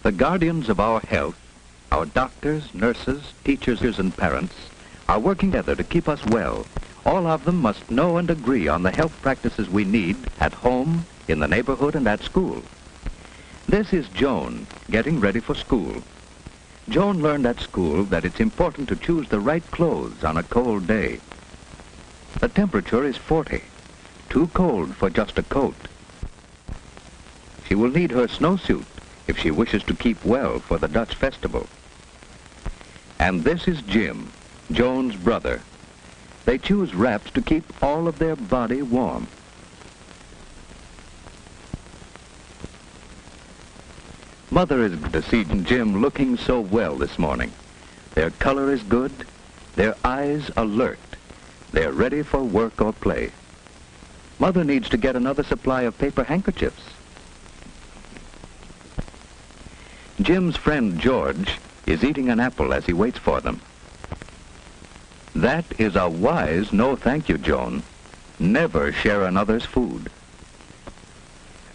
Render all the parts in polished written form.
The guardians of our health, our doctors, nurses, teachers, and parents, are working together to keep us well. All of them must know and agree on the health practices we need at home, in the neighborhood, and at school. This is Joan, getting ready for school. Joan learned at school that it's important to choose the right clothes on a cold day. The temperature is 40, too cold for just a coat. She will need her snowsuit if she wishes to keep well for the Dutch festival. And this is Jim, Joan's brother. They choose wraps to keep all of their body warm. Mother is glad to see Jim looking so well this morning. Their color is good, their eyes alert. They're ready for work or play. Mother needs to get another supply of paper handkerchiefs. Jim's friend George is eating an apple as he waits for them. That is a wise no thank you, Joan. Never share another's food.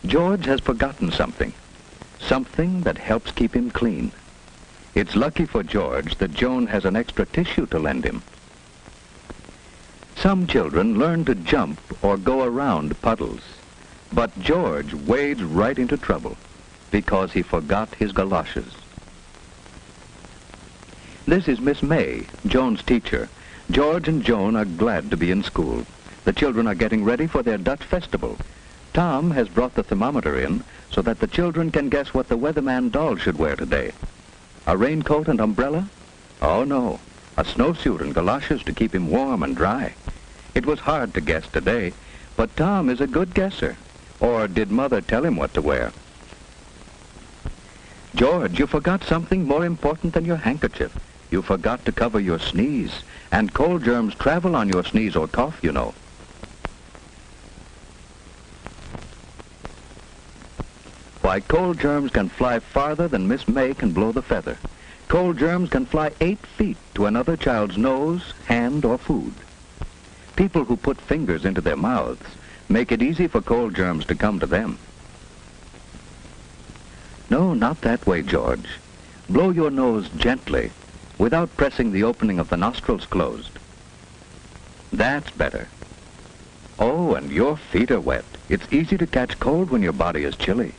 George has forgotten something that helps keep him clean. It's lucky for George that Joan has an extra tissue to lend him. Some children learn to jump or go around puddles, but George wades right into trouble because he forgot his galoshes. This is Miss May, Joan's teacher. George and Joan are glad to be in school. The children are getting ready for their Dutch festival. Tom has brought the thermometer in so that the children can guess what the weatherman doll should wear today. A raincoat and umbrella? Oh no, a snowsuit and galoshes to keep him warm and dry. It was hard to guess today, but Tom is a good guesser. Or did Mother tell him what to wear? George, you forgot something more important than your handkerchief. You forgot to cover your sneeze, and cold germs travel on your sneeze or cough, you know. Why, cold germs can fly farther than Miss May can blow the feather. Cold germs can fly 8 feet to another child's nose, hand, or food. People who put fingers into their mouths make it easy for cold germs to come to them. No, not that way, George. Blow your nose gently, without pressing the opening of the nostrils closed. That's better. Oh, and your feet are wet. It's easy to catch cold when your body is chilly.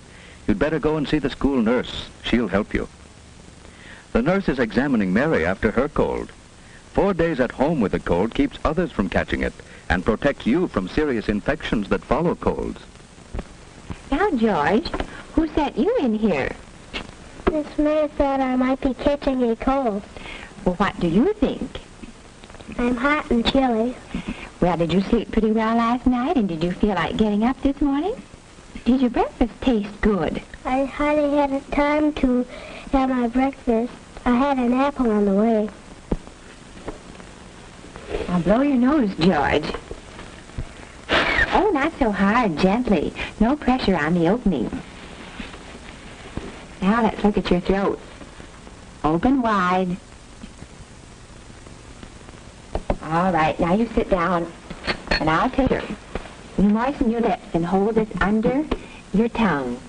You'd better go and see the school nurse. She'll help you. The nurse is examining Mary after her cold. 4 days at home with a cold keeps others from catching it and protects you from serious infections that follow colds. Now, George, who sent you in here? Miss May said I might be catching a cold. Well, what do you think? I'm hot and chilly. Well, did you sleep pretty well last night, and did you feel like getting up this morning? Did your breakfast taste good? I hardly had time to have my breakfast. I had an apple on the way. Now, blow your nose, George. Oh, not so hard, gently. No pressure on the opening. Now let's look at your throat. Open wide. All right, now you sit down, and I'll take her. You moisten your lips and hold this under your tongue.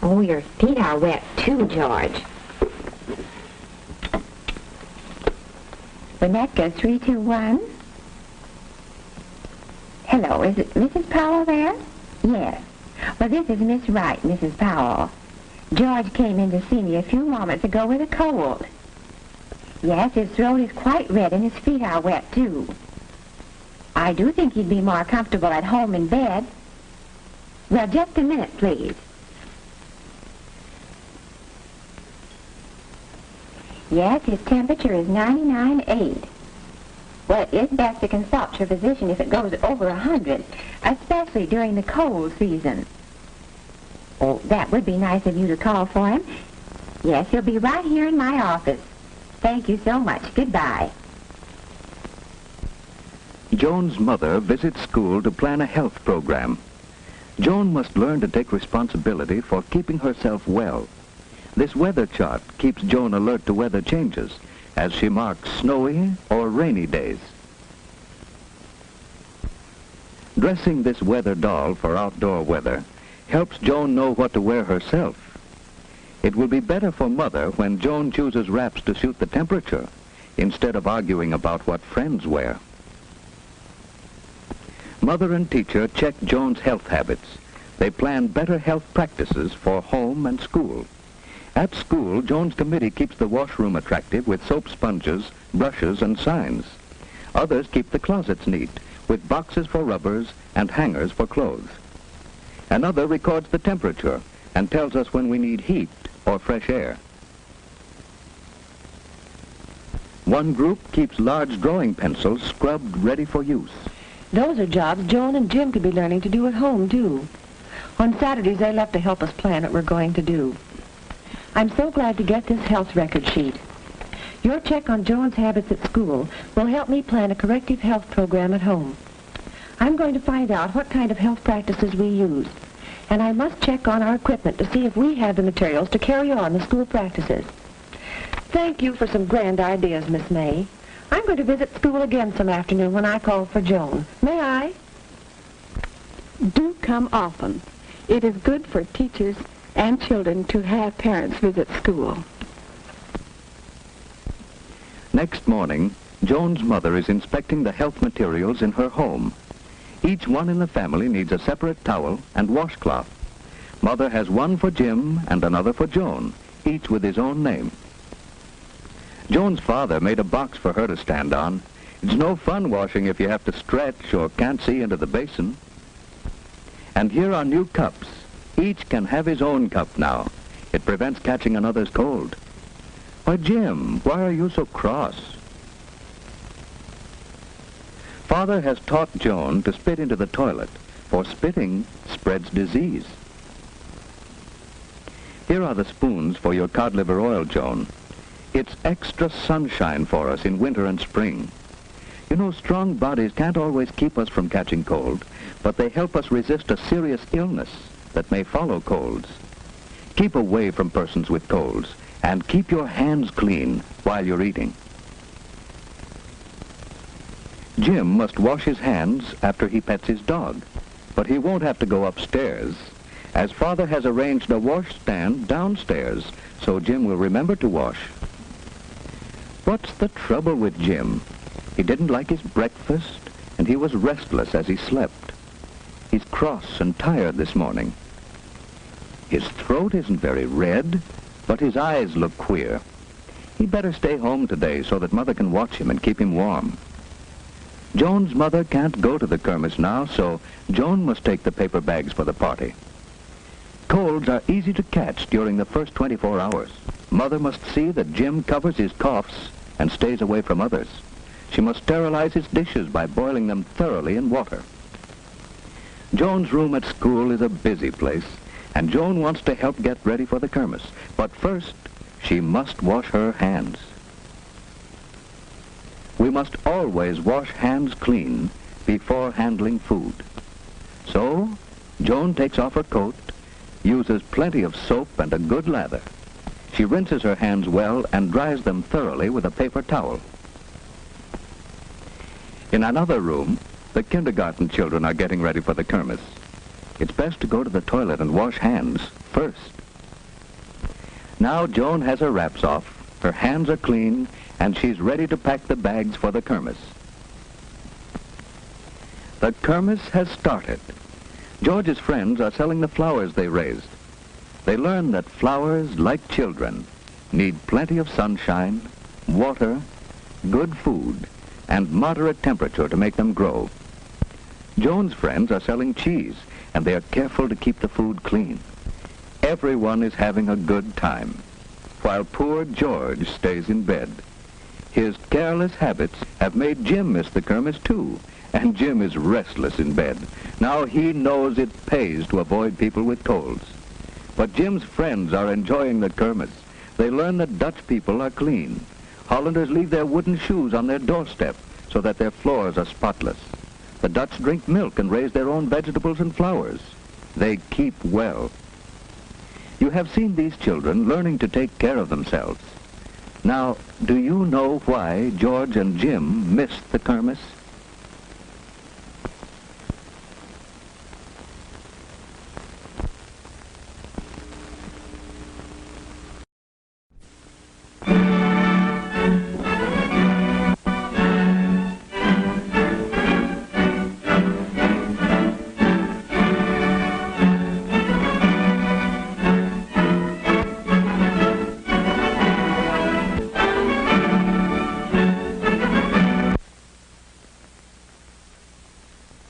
Oh, your feet are wet too, George. Rebecca, 3, 2, 1. Hello, is it Mrs. Powell there? Yes. Well, this is Miss Wright, Mrs. Powell. George came in to see me a few moments ago with a cold. Yes, his throat is quite red and his feet are wet, too. I do think he'd be more comfortable at home in bed. Well, just a minute, please. Yes, his temperature is 99.8. Well, it is best to consult your physician if it goes over 100, especially during the cold season. Oh, that would be nice of you to call for him. Yes, he'll be right here in my office. Thank you so much. Goodbye. Joan's mother visits school to plan a health program. Joan must learn to take responsibility for keeping herself well. This weather chart keeps Joan alert to weather changes as she marks snowy or rainy days. Dressing this weather doll for outdoor weather helps Joan know what to wear herself. It will be better for Mother when Joan chooses wraps to suit the temperature instead of arguing about what friends wear. Mother and teacher check Joan's health habits. They plan better health practices for home and school. At school, Joan's committee keeps the washroom attractive with soap sponges, brushes, and signs. Others keep the closets neat with boxes for rubbers and hangers for clothes. Another records the temperature and tells us when we need heat or fresh air. One group keeps large drawing pencils scrubbed ready for use. Those are jobs Joan and Jim could be learning to do at home, too. On Saturdays, they love to help us plan what we're going to do. I'm so glad to get this health record sheet. Your check on Joan's habits at school will help me plan a corrective health program at home. I'm going to find out what kind of health practices we use, and I must check on our equipment to see if we have the materials to carry on the school practices. Thank you for some grand ideas, Miss May. I'm going to visit school again some afternoon when I call for Joan. May I? Do come often. It is good for teachers and children to have parents visit school. Next morning, Joan's mother is inspecting the health materials in her home. Each one in the family needs a separate towel and washcloth. Mother has one for Jim and another for Joan, each with his own name. Joan's father made a box for her to stand on. It's no fun washing if you have to stretch or can't see into the basin. And here are new cups. Each can have his own cup now. It prevents catching another's cold. Why, Jim, why are you so cross? Father has taught Joan to spit into the toilet, for spitting spreads disease. Here are the spoons for your cod liver oil, Joan. It's extra sunshine for us in winter and spring. You know, strong bodies can't always keep us from catching cold, but they help us resist a serious illness that may follow colds. Keep away from persons with colds, and keep your hands clean while you're eating. Jim must wash his hands after he pets his dog, but he won't have to go upstairs, as Father has arranged a washstand downstairs, so Jim will remember to wash. What's the trouble with Jim? He didn't like his breakfast, and he was restless as he slept. He's cross and tired this morning. His throat isn't very red, but his eyes look queer. He'd better stay home today so that Mother can watch him and keep him warm. Joan's mother can't go to the kermis now, so Joan must take the paper bags for the party. Colds are easy to catch during the first 24 hours. Mother must see that Jim covers his coughs and stays away from others. She must sterilize his dishes by boiling them thoroughly in water. Joan's room at school is a busy place, and Joan wants to help get ready for the kermis. But first, she must wash her hands. We must always wash hands clean before handling food. So, Joan takes off her coat, uses plenty of soap and a good lather. She rinses her hands well and dries them thoroughly with a paper towel. In another room, the kindergarten children are getting ready for the kermis. It's best to go to the toilet and wash hands first. Now Joan has her wraps off, her hands are clean, and she's ready to pack the bags for the kermis. The kermis has started. George's friends are selling the flowers they raised. They learn that flowers, like children, need plenty of sunshine, water, good food, and moderate temperature to make them grow. Joan's friends are selling cheese, and they are careful to keep the food clean. Everyone is having a good time, while poor George stays in bed. His careless habits have made Jim miss the kermis too, and Jim is restless in bed. Now he knows it pays to avoid people with colds. But Jim's friends are enjoying the kermis. They learn that Dutch people are clean. Hollanders leave their wooden shoes on their doorstep so that their floors are spotless. The Dutch drink milk and raise their own vegetables and flowers. They keep well. You have seen these children learning to take care of themselves. Now, do you know why George and Jim missed the kermesse?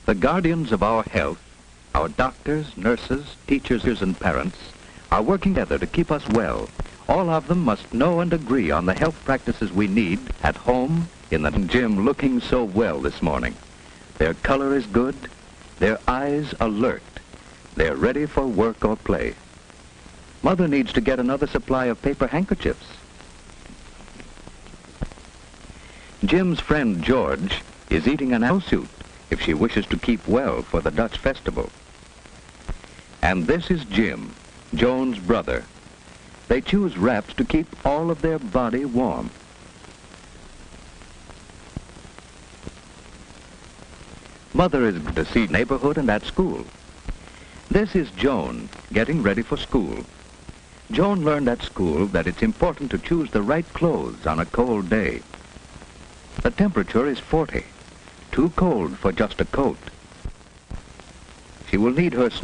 The guardians of our health, our doctors, nurses, teachers, and parents, are working together to keep us well. All of them must know and agree on the health practices we need at home, in the gym, looking so well this morning. Their color is good, their eyes alert. They're ready for work or play. Mother needs to get another supply of paper handkerchiefs. Jim's friend George is eating an apple suit if she wishes to keep well for the Dutch festival. And this is Jim, Joan's brother. They choose wraps to keep all of their body warm. Mother is to see neighborhood and at school. This is Joan, getting ready for school. Joan learned at school that it's important to choose the right clothes on a cold day. The temperature is 40. Too cold for just a coat. She will need her snow